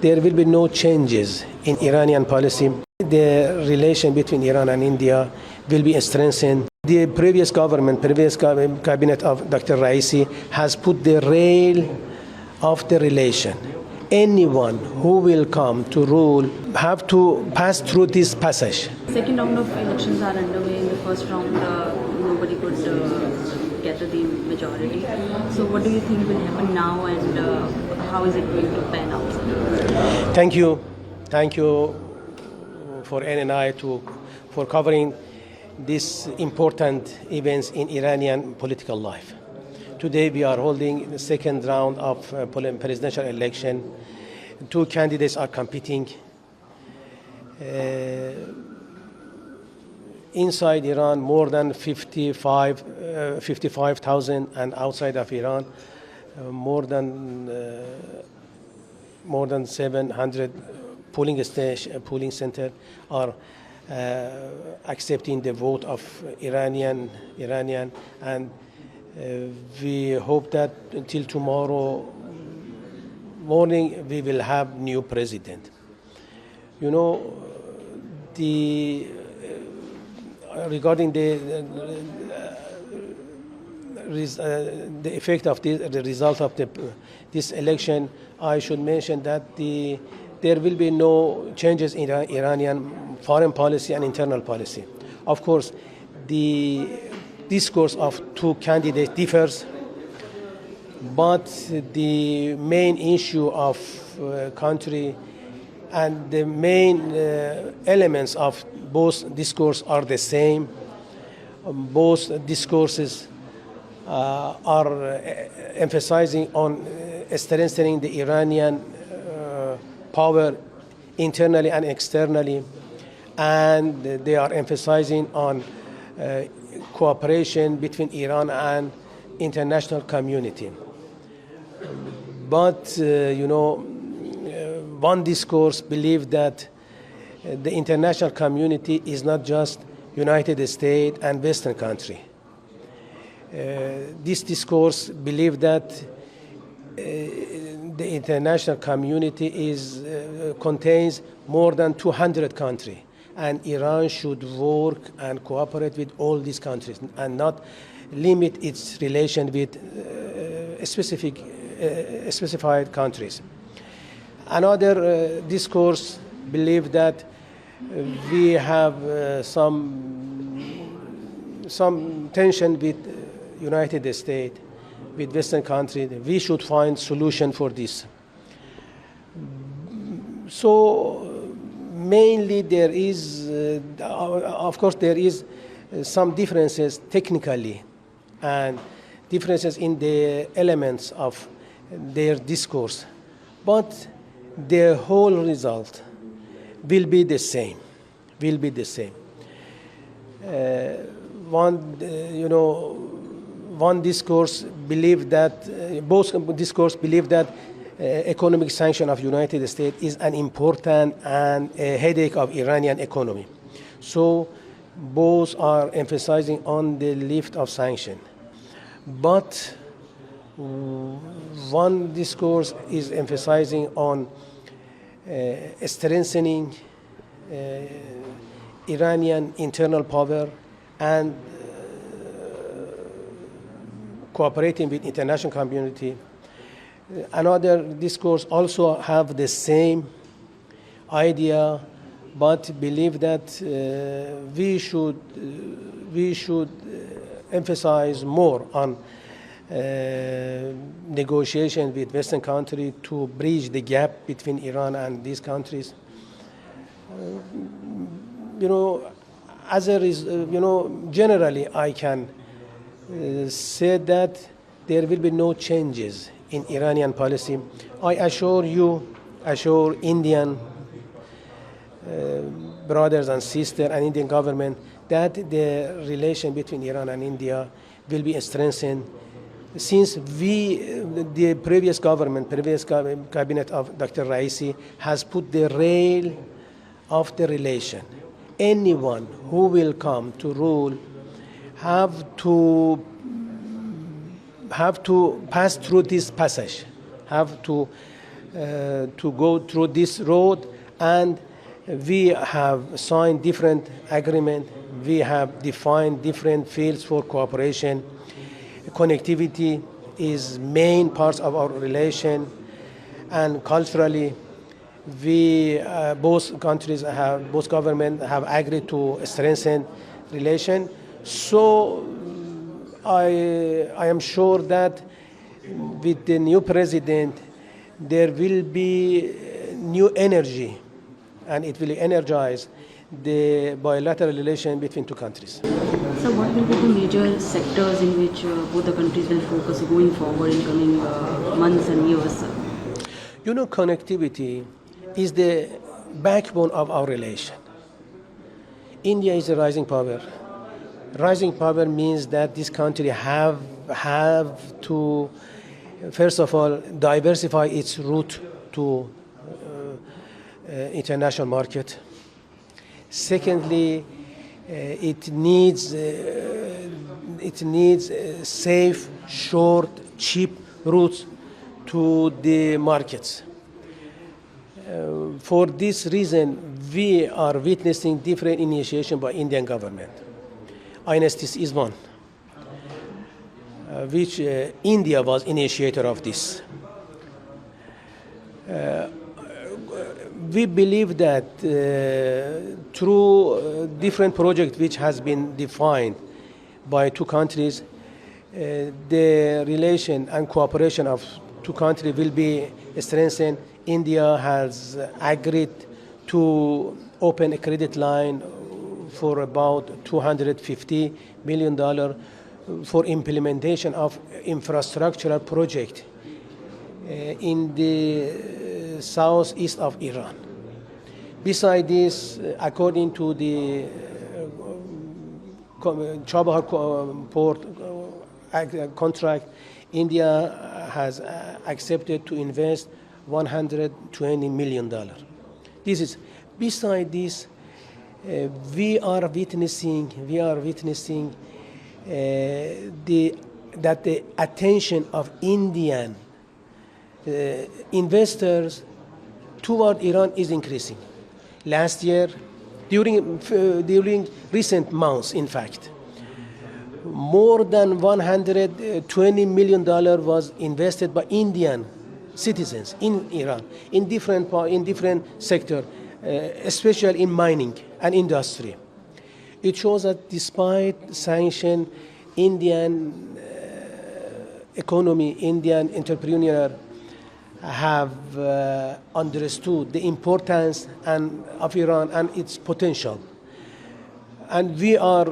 there will be no changes in Iranian policy. The relation between Iran and India will be strengthened. The previous cabinet of Dr. Raisi has put the rail of the relation. Anyone who will come to rule have to pass through this passage. Second round of elections are underway. In the first round, nobody could gather the majority. So what do you think will happen now, and how is it going to pan out? Thank you for NNI for covering these important events in Iranian political life. Today we are holding the second round of presidential election. Two candidates are competing. Inside Iran, more than 55,000, and outside of Iran, more than 700 polling centers are accepting the vote of Iranian, and we hope that until tomorrow morning we will have new president. You know, regarding the effect of the result of this election, I should mention that there will be no changes in Iranian foreign policy and internal policy. Of course, the discourse of two candidates differs, but the main issue of country and the main elements of both discourse are the same. Both discourses are emphasizing on strengthening the Iranian power internally and externally, and they are emphasizing on cooperation between Iran and international community. But one discourse believes that the international community is not just United States and Western country. This discourse believes that the international community contains more than 200 countries, and Iran should work and cooperate with all these countries and not limit its relation with specified countries. Another discourse believes that we have some tension with United States, with Western countries. We should find solution for this. So mainly there is, of course, there is some differences technically and differences in the elements of their discourse, but the whole result will be the same. One discourse believe that both discourse believe that economic sanction of United States is an important and a headache of Iranian economy. So both are emphasizing on the lift of sanction. But one discourse is emphasizing on strengthening Iranian internal power and cooperating with international community. Another discourse also have the same idea, but believe that we should emphasize more on negotiation with Western countries to bridge the gap between Iran and these countries. Generally, I can say that there will be no changes in Iranian policy. I assure Indian brothers and sisters and Indian government that the relation between Iran and India will be strengthened, since the previous cabinet of Dr. Raisi has put the rail of the relation. Anyone who will come to rule have to pass through this passage, have to to go through this road, and we have signed different agreements. We have defined different fields for cooperation. Connectivity is main parts of our relation, and culturally, we both governments have agreed to strengthen relation. So I am sure that with the new president, there will be new energy, and it will energize the bilateral relation between two countries. So what will be the major sectors in which both the countries will focus going forward in coming months and years? You know, connectivity is the backbone of our relation. India is a rising power. Rising power means that this country have to, first of all, diversify its route to international market. Secondly, it needs safe, short, cheap routes to the markets. For this reason, we are witnessing different initiations by Indian government. INSTIS is one, which India was initiator of this. We believe that through different projects which has been defined by two countries, the relation and cooperation of two countries will be strengthened. India has agreed to open a credit line for about $250 million for implementation of infrastructural project in the southeast of Iran. Besides this, according to the Chabahar port contract, India has accepted to invest $120 million. This is beside this. We are witnessing that the attention of Indian investors toward Iran is increasing. Last year, during recent months, in fact, more than $120 million was invested by Indian citizens in Iran in different sectors, especially in mining and industry. It shows that despite sanction, Indian economy, Indian entrepreneurs have understood the importance of Iran and its potential. And we are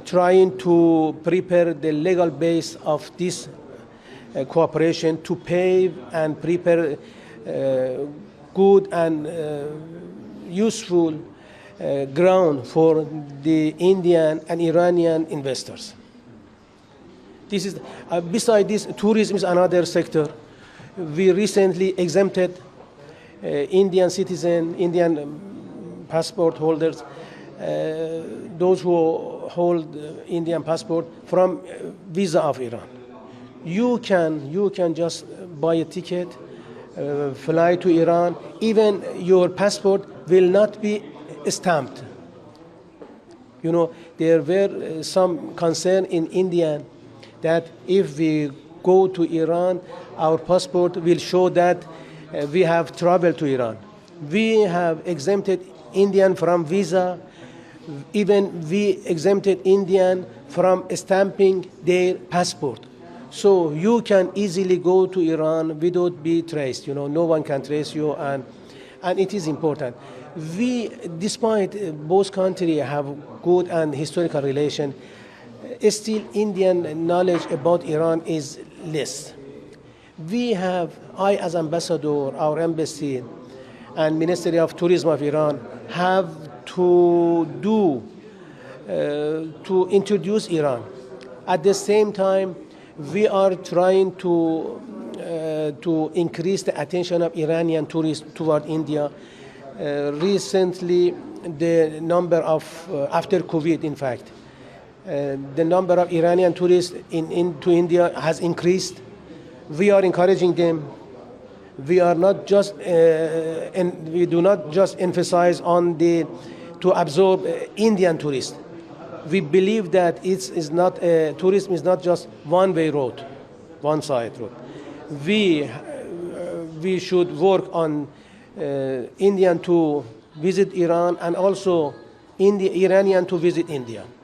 trying to prepare the legal base of this cooperation to pave and prepare good and useful ground for the Indian and Iranian investors. This is besides this, tourism is another sector. We recently exempted Indian citizen, Indian passport holders, those who hold Indian passport from visa of Iran. You can just buy a ticket, fly to Iran. Even your passport will not be stamped. You know, there were some concern in India that if we go to Iran, our passport will show that we have traveled to Iran. We have exempted Indian from visa. Even we exempted Indian from stamping their passport. So you can easily go to Iran without being traced. You know, no one can trace you, and it is important. We, despite both countries have good and historical relation, still Indian knowledge about Iran is less. I as ambassador, our embassy, and Ministry of Tourism of Iran have to introduce Iran. At the same time, we are trying to increase the attention of Iranian tourists toward India. Recently, the number of, after COVID, in fact, the number of Iranian tourists into India has increased. We are encouraging them, We are not just, and we do not just emphasize on the to absorb Indian tourists. We believe that tourism is not just one-way road, one-side road. We should work on Indian to visit Iran and also Iranian to visit India.